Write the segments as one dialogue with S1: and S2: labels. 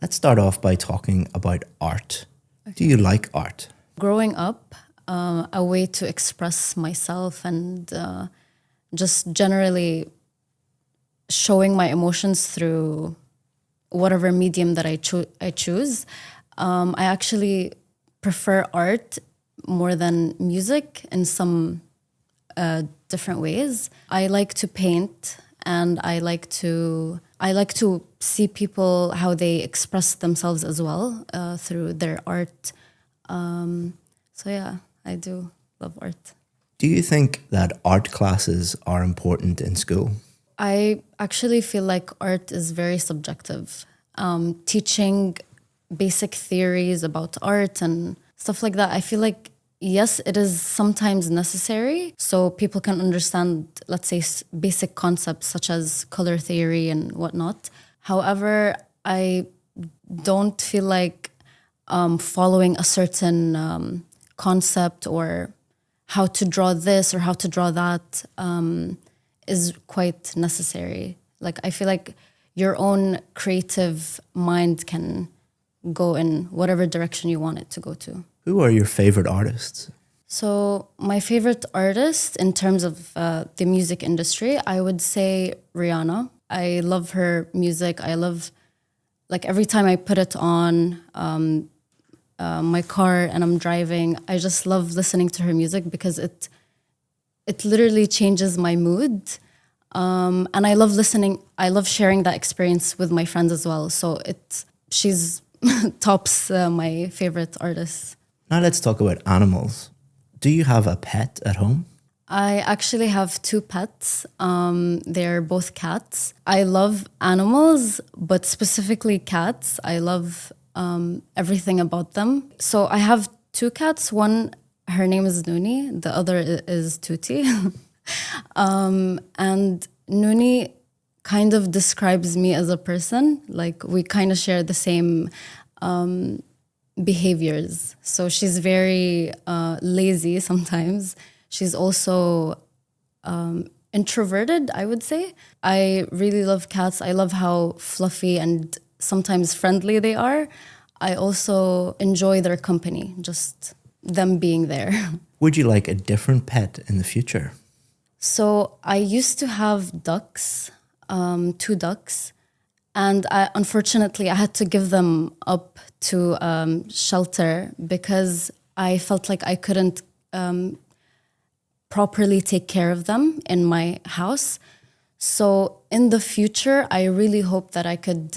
S1: Let's start off by talking about art. Do you like art?
S2: Growing up, a way to express myself and just generally showing my emotions through whatever medium that I choose. I actually prefer art more than music in some different ways. I like to paint, and I like to see people how they express themselves as well through their art. So yeah, I do love art.
S1: Do you think that art classes are important in school?
S2: I actually feel like art is very subjective. Teaching basic theories about art and stuff like that, I feel like, yes, it is sometimes necessary so people can understand, let's say, basic concepts such as color theory and whatnot. However, I don't feel like following a certain concept or how to draw this or how to draw that is quite necessary. Like, I feel like your own creative mind can go in whatever direction you want it to go to.
S1: Who are your favorite artists?
S2: So my favorite artist in terms of the music industry, I would say Rihanna. I love her music. I love, like, every time I put it on my car and I'm driving, I just love listening to her music because it literally changes my mood. And I love sharing that experience with my friends as well. So she's tops my favorite artists.
S1: Now let's talk about animals. Do you have a pet at home?
S2: I actually have 2 pets. They're both cats. I love animals, but specifically cats. I love everything about them. So I have 2 cats. One, her name is Nooni. The other is Tuti. And Nooni kind of describes me as a person. Like, we kind of share the same behaviors. So she's very lazy sometimes. She's also introverted, I would say. I really love cats. I love how fluffy and sometimes friendly they are. I also enjoy their company, just them being there.
S1: Would you like a different pet in the future?
S2: So I used to have ducks, 2 ducks. And unfortunately, I had to give them up to shelter because I felt like I couldn't properly take care of them in my house. So in the future, I really hope that I could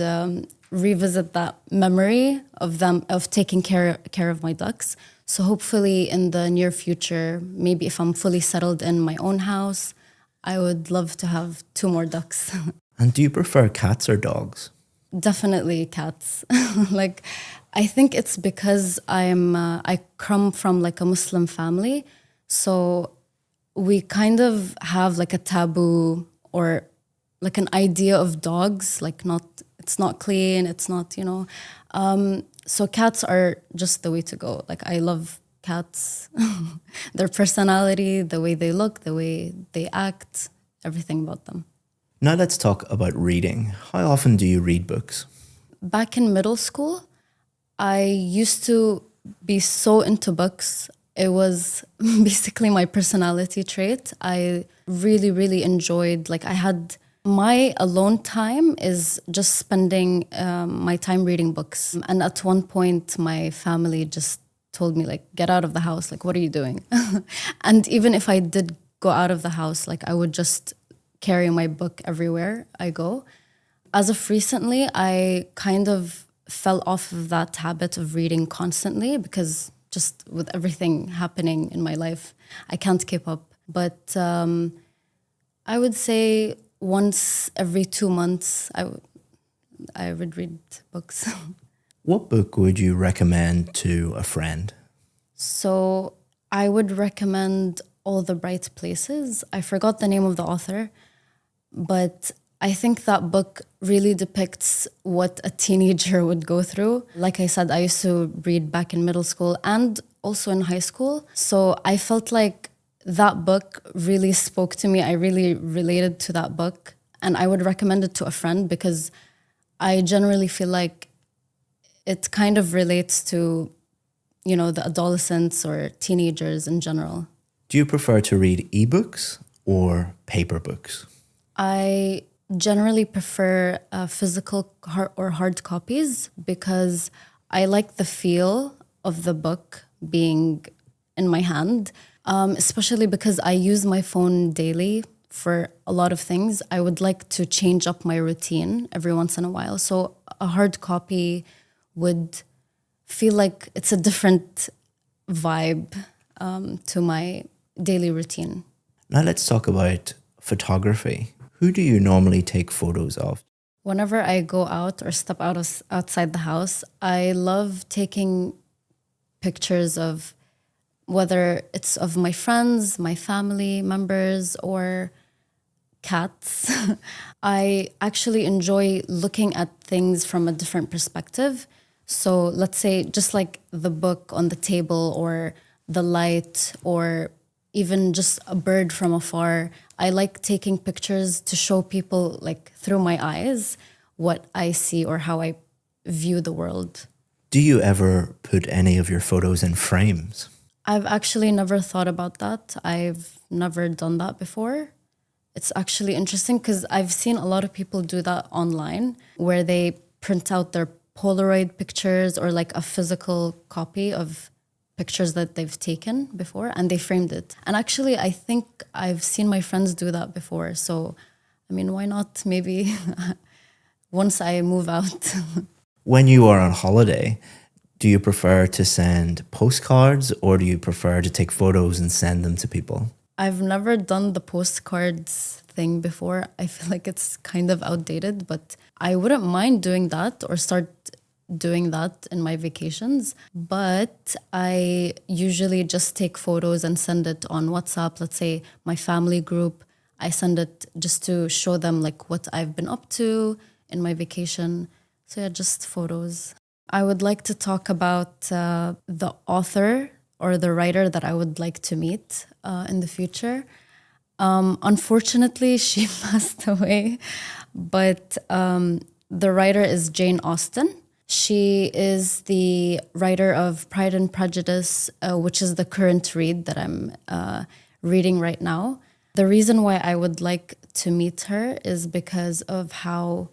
S2: revisit that memory of taking care of my ducks. So hopefully in the near future, maybe if I'm fully settled in my own house, I would love to have 2 more ducks.
S1: And do you prefer cats or dogs?
S2: Definitely cats. Like, I think it's because I come from like a Muslim family, so we kind of have like a taboo or like an idea of dogs, like it's not clean, it's not, so cats are just the way to go. Like, I love cats, their personality, the way they look, the way they act, everything about them.
S1: Now let's talk about reading. How often do you read books?
S2: Back in middle school, I used to be so into books. It was basically my personality trait. I really, really enjoyed, like, I had my alone time is just spending my time reading books. And at one point, my family just told me, like, get out of the house. Like, what are you doing? And even if I did go out of the house, like, I would just carry my book everywhere I go. As of recently, I kind of fell off of that habit of reading constantly because just with everything happening in my life, I can't keep up. But I would say once every 2 months, I would read books.
S1: What book would you recommend to a friend?
S2: So I would recommend All the Bright Places. I forgot the name of the author, but I think that book really depicts what a teenager would go through. Like I said, I used to read back in middle school and also in high school. So I felt like that book really spoke to me. I really related to that book. And I would recommend it to a friend because I generally feel like it kind of relates to, the adolescents or teenagers in general.
S1: Do you prefer to read ebooks or paper books?
S2: I generally prefer physical or hard copies because I like the feel of the book being in my hand, especially because I use my phone daily for a lot of things. I would like to change up my routine every once in a while. So a hard copy would feel like it's a different vibe to my daily routine.
S1: Now let's talk about photography. Who do you normally take photos of?
S2: Whenever I go out or step outside the house, I love taking pictures of whether it's of my friends, my family members, or cats. I actually enjoy looking at things from a different perspective. So let's say just like the book on the table or the light or even just a bird from afar. I like taking pictures to show people like through my eyes what I see or how I view the world.
S1: Do you ever put any of your photos in frames?
S2: I've actually never thought about that. I've never done that before. It's actually interesting because I've seen a lot of people do that online where they print out their Polaroid pictures or like a physical copy of pictures that they've taken before and they framed it. And actually, I think I've seen my friends do that before. So, I mean, why not maybe once I move out?
S1: When you are on holiday, do you prefer to send postcards or do you prefer to take photos and send them to people?
S2: I've never done the postcards thing before. I feel like it's kind of outdated, but I wouldn't mind doing that or start doing that in my vacations. But I usually just take photos and send it on WhatsApp. Let's say my family group, I send it just to show them like what I've been up to in my vacation. So yeah, just photos. I would like to talk about the author or the writer that I would like to meet in the future. Unfortunately, she passed away, but the writer is Jane Austen. She is the writer of Pride and Prejudice, which is the current read that I'm reading right now. The reason why I would like to meet her is because of how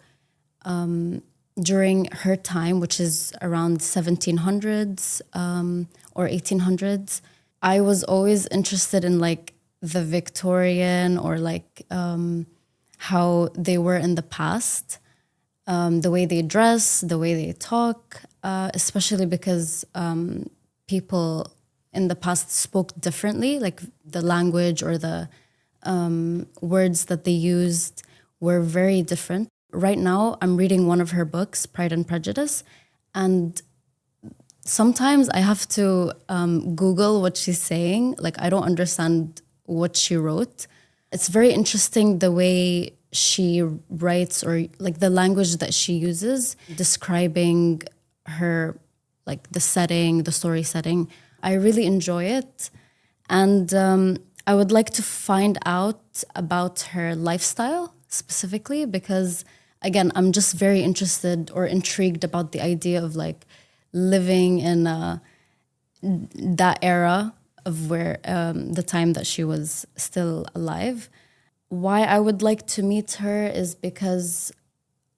S2: during her time, which is around 1700s or 1800s, I was always interested in like the Victorian or like how they were in the past, the way they dress, the way they talk, especially because people in the past spoke differently, like the language or the words that they used were very different. Right now, I'm reading one of her books, Pride and Prejudice, and sometimes I have to Google what she's saying. Like, I don't understand what she wrote. It's very interesting the way she writes or like the language that she uses, describing her, like the setting, the story setting. I really enjoy it. And I would like to find out about her lifestyle specifically because, again, I'm just very interested or intrigued about the idea of like living in that era of where the time that she was still alive. Why I would like to meet her is because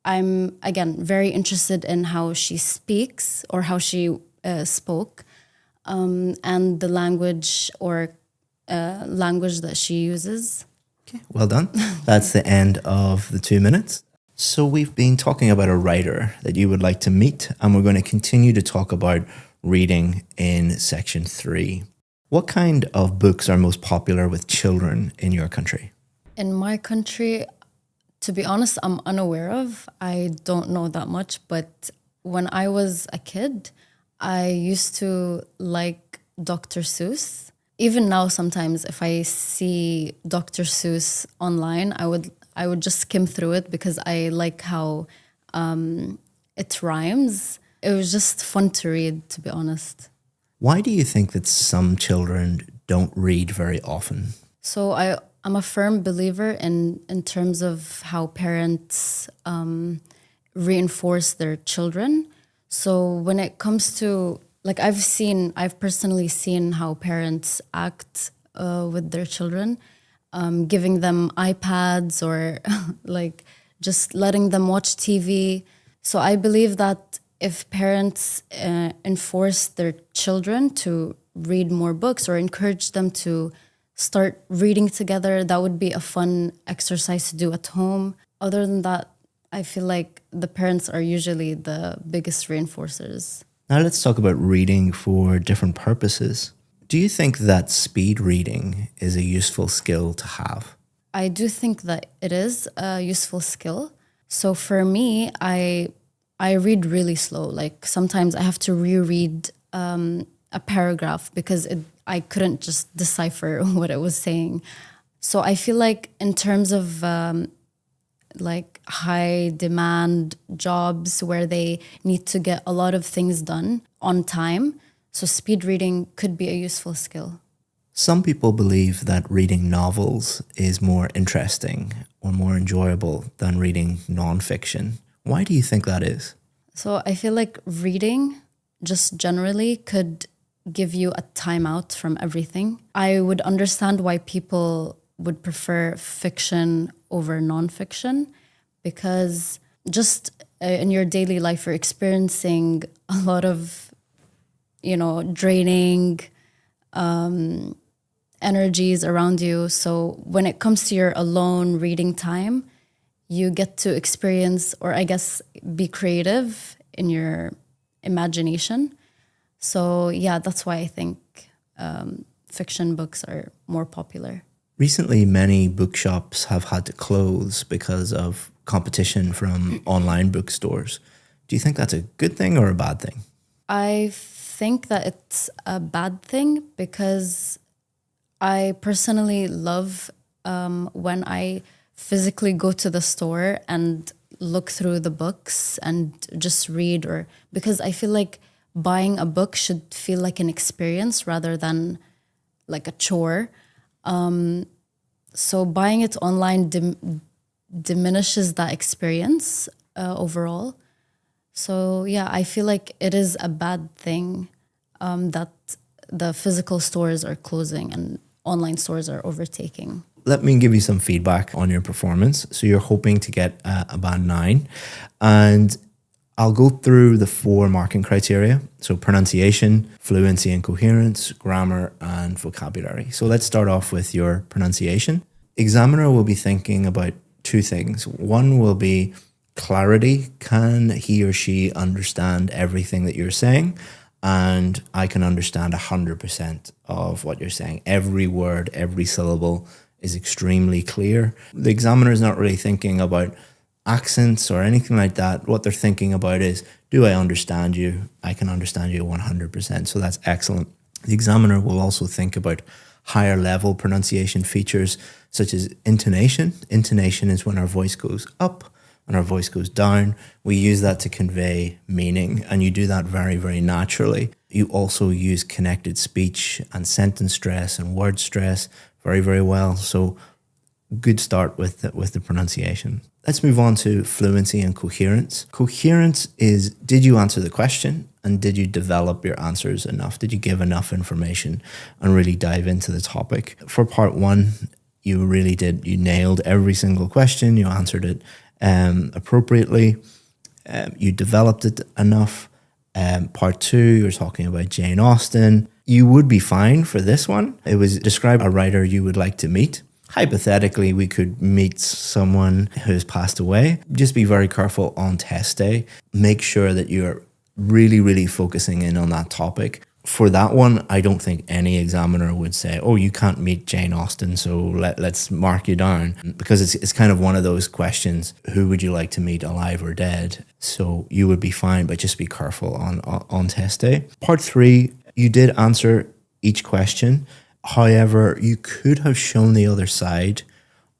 S2: I'm, again, very interested in how she speaks or how she spoke and the language or language that she uses.
S1: Okay, well done. That's the end of the 2 minutes. So we've been talking about a writer that you would like to meet, and we're going to continue to talk about reading in section 3. What kind of books are most popular with children in your country?
S2: In my country, to be honest, I'm unaware of. I don't know that much, but when I was a kid, I used to like Dr. Seuss. Even now, sometimes if I see Dr. Seuss online, I would just skim through it because I like how it rhymes. It was just fun to read, to be honest.
S1: Why do you think that some children don't read very often?
S2: So I'm a firm believer in terms of how parents reinforce their children. So when it comes to, like, I've personally seen how parents act with their children, giving them iPads or like just letting them watch TV. So I believe that if parents enforce their children to read more books or encourage them to start reading together, that would be a fun exercise to do at home. Other than that, I feel like the parents are usually the biggest reinforcers.
S1: Now let's talk about reading for different purposes. Do you think that speed reading is a useful skill to have?
S2: I do think that it is a useful skill. So for me, I read really slow. Like sometimes I have to reread a paragraph because I couldn't just decipher what it was saying. So I feel like in terms of like high demand jobs where they need to get a lot of things done on time, so speed reading could be a useful skill.
S1: Some people believe that reading novels is more interesting or more enjoyable than reading nonfiction. Why do you think that is?
S2: So I feel like reading just generally could give you a timeout from everything. I would understand why people would prefer fiction over nonfiction because just in your daily life, you're experiencing a lot of, draining energies around you. So when it comes to your alone reading time, you get to experience, or I guess be creative in your imagination. So yeah, that's why I think fiction books are more popular.
S1: Recently, many bookshops have had to close because of competition from online bookstores. Do you think that's a good thing or a bad thing?
S2: I think that it's a bad thing because I personally love when I physically go to the store and look through the books and just read, or because I feel like buying a book should feel like an experience rather than like a chore. So buying it online diminishes that experience overall. So yeah, I feel like it is a bad thing that the physical stores are closing and online stores are overtaking.
S1: Let me give you some feedback on your performance. So you're hoping to get a band 9, and I'll go through the 4 marking criteria. So pronunciation, fluency and coherence, grammar, and vocabulary. So let's start off with your pronunciation. Examiner will be thinking about 2 things. One will be clarity. Can he or she understand everything that you're saying? And I can understand 100% of what you're saying. Every word, every syllable is extremely clear. The examiner is not really thinking about accents or anything like that. What they're thinking about is, do I understand you? I can understand you 100%. So that's excellent. The examiner will also think about higher level pronunciation features such as intonation. Intonation is when our voice goes up and our voice goes down. We use that to convey meaning, and you do that very, very naturally. You also use connected speech and sentence stress and word stress very, very well. So good start with the pronunciation. Let's move on to fluency and coherence. Coherence is, did you answer the question and did you develop your answers enough? Did you give enough information and really dive into the topic? For part 1, you really did. You nailed every single question. You answered it appropriately. You developed it enough. Part 2, you're talking about Jane Austen. You would be fine for this one. It was describe a writer you would like to meet. Hypothetically, we could meet someone who has passed away. Just be very careful on test day. Make sure that you're really, really focusing in on that topic. For that one, I don't think any examiner would say, oh, you can't meet Jane Austen, so let's mark you down. Because it's kind of one of those questions, who would you like to meet, alive or dead? So you would be fine, but just be careful on test day. Part 3, you did answer each question. However, you could have shown the other side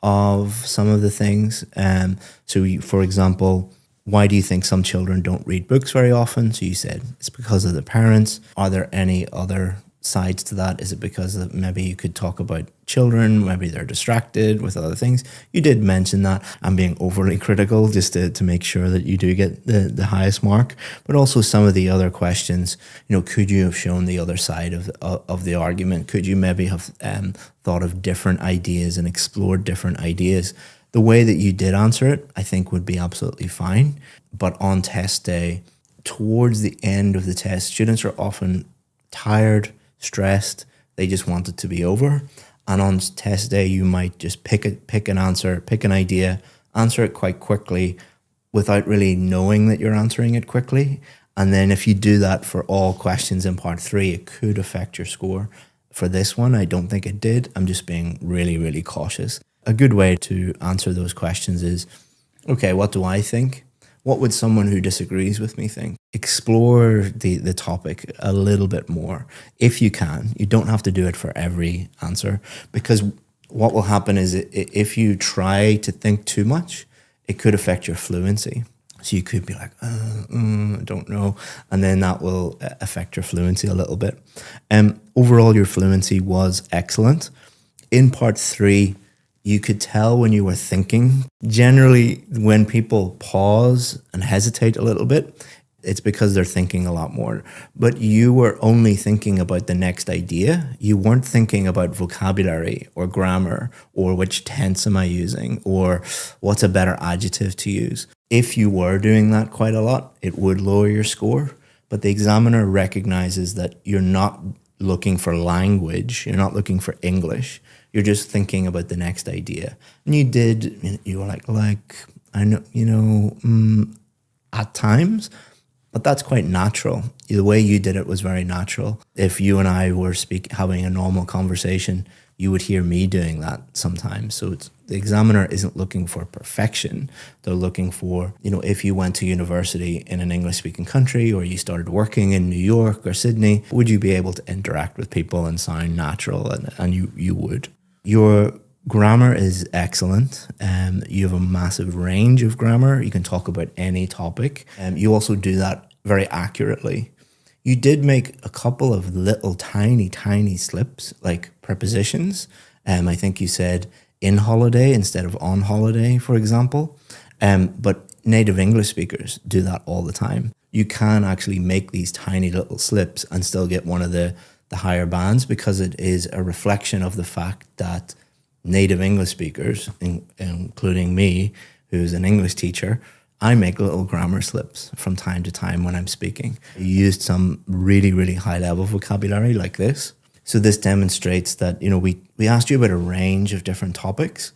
S1: of some of the things. For example, why do you think some children don't read books very often? So you said it's because of the parents. Are there any other sides to that? Is it because of maybe you could talk about children, maybe they're distracted with other things? You did mention that. I'm being overly critical just to make sure that you do get the highest mark. But also some of the other questions, could you have shown the other side of the argument? Could you maybe have thought of different ideas and explored different ideas? The way that you did answer it, I think would be absolutely fine. But on test day, towards the end of the test, students are often tired, stressed, they just want it to be over. And on test day, you might just pick an answer, pick an idea, answer it quite quickly without really knowing that you're answering it quickly. And then if you do that for all questions in part 3, it could affect your score. For this one, I don't think it did. I'm just being really, really cautious. A good way to answer those questions is, okay, what do I think? What would someone who disagrees with me think? Explore the topic a little bit more if you can. You don't have to do it for every answer, because what will happen is if you try to think too much, it could affect your fluency. So you could be like, I don't know. And then that will affect your fluency a little bit. Overall, your fluency was excellent. In part 3, you could tell when you were thinking. Generally, when people pause and hesitate a little bit, it's because they're thinking a lot more. But you were only thinking about the next idea. You weren't thinking about vocabulary or grammar or which tense am I using or what's a better adjective to use. If you were doing that quite a lot, it would lower your score. But the examiner recognizes that you're not looking for language, you're not looking for English. You're just thinking about the next idea. And you were like, I know, at times, but that's quite natural. The way you did it was very natural. If you and I were having a normal conversation, you would hear me doing that sometimes. So the examiner isn't looking for perfection. They're looking for, if you went to university in an English-speaking country or you started working in New York or Sydney, would you be able to interact with people and sound natural? And you would. Your grammar is excellent. You have a massive range of grammar. You can talk about any topic. You also do that very accurately. You did make a couple of little tiny, tiny slips, like prepositions. I think you said in holiday instead of on holiday, for example. But native English speakers do that all the time. You can actually make these tiny little slips and still get one of the higher bands, because it is a reflection of the fact that native English speakers, including me, who's an English teacher, I make little grammar slips from time to time when I'm speaking. You used some really, really high level vocabulary like this. So this demonstrates that, we asked you about a range of different topics,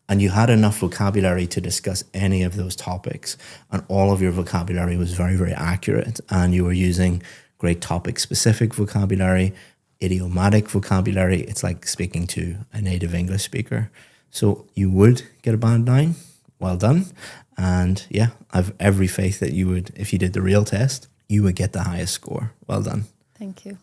S1: and you had enough vocabulary to discuss any of those topics. And all of your vocabulary was very, very accurate. And you were using great topic-specific vocabulary, idiomatic vocabulary. It's like speaking to a native English speaker. So you would get a band 9. Well done. And yeah, I've every faith that you would, if you did the real test, you would get the highest score. Well done.
S2: Thank you.